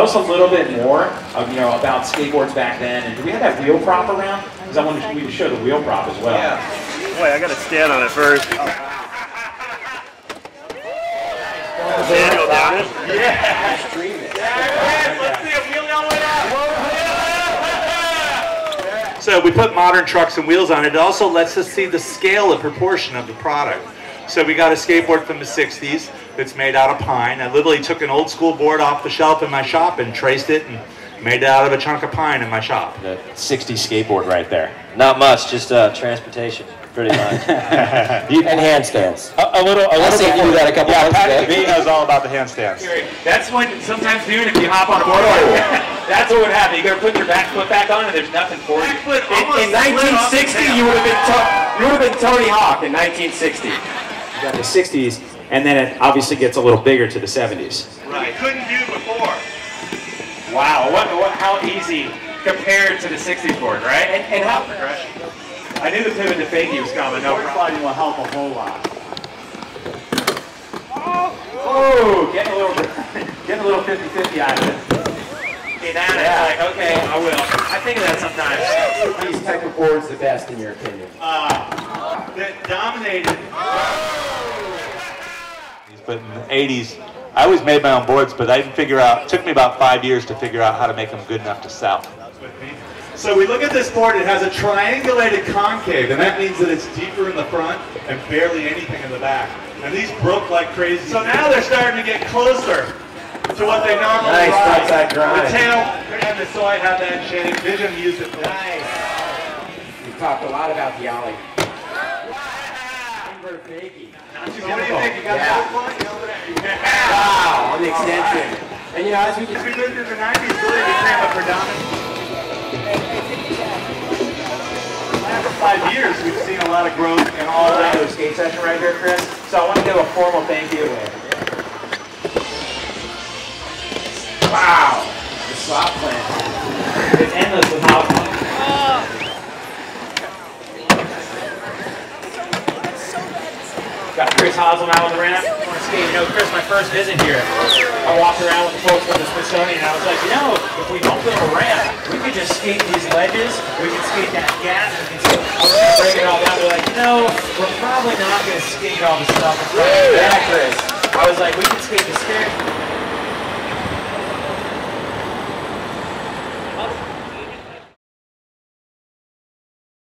tell us a little bit more of, you know, about skateboards back then. And do we have that wheel prop around? Because I wanted we to show the wheel prop as well. Yeah. Wait, I got to stand on it first. Yeah. Stream it. Let's see a wheel all the way out. So we put modern trucks and wheels on it. It also lets us see the scale and proportion of the product. So we got a skateboard from the 60s that's made out of pine. I literally took an old school board off the shelf in my shop and traced it and made it out of a chunk of pine in my shop. The 60s skateboard right there. Not much, just transportation, pretty much. And handstands. A little I see you do that a couple months ago. He knows all about the handstands. That's what sometimes doing if you hop on a board. That's what would happen. You gotta put your back foot back on and there's nothing for you. In 1960, you would have been Tony Hawk in 1960. You got the 60s, and then it obviously gets a little bigger to the 70s. Right. Couldn't do before. Wow, how easy compared to the 60s board, right? And how progression. I knew the pivot to fakie was coming. No problem. Will help a whole lot. Oh, getting a little 50-50 out of it. See that? Yeah. Like, okay, I will. I think of that sometimes. These type of boards the best in your opinion? That dominated. But in the 80s, I always made my own boards, but I didn't figure out, it took me about 5 years to figure out how to make them good enough to sell. So we look at this board, it has a triangulated concave, and that means that it's deeper in the front and barely anything in the back. And these broke like crazy. So now they're starting to get closer to what they normally ride. Nice, the tail and the soy have that shape. Vision used it for. Nice. We talked a lot about the ollie. What do you think? You got that one? Wow, on the extension. And you know, as we moved through the 90s, really became a predominant. After 5 years, we've seen a lot of growth in all the skate session right here, Chris. So I want to give a formal thank you. Wow, the slop plant. It's endless with Haslam. Got Chris Haslam out on the ramp. I want to skate. You know, Chris, my first visit here, I walked around with the folks from the Smithsonian, and I was like, you know, if we don't build a ramp, we could just skate these ledges, we can skate that gap, we can skate. I was going to break it all down. They're like, you know, we're probably not going to skate all the stuff. Yeah, Chris. I was like, we can skate the stair.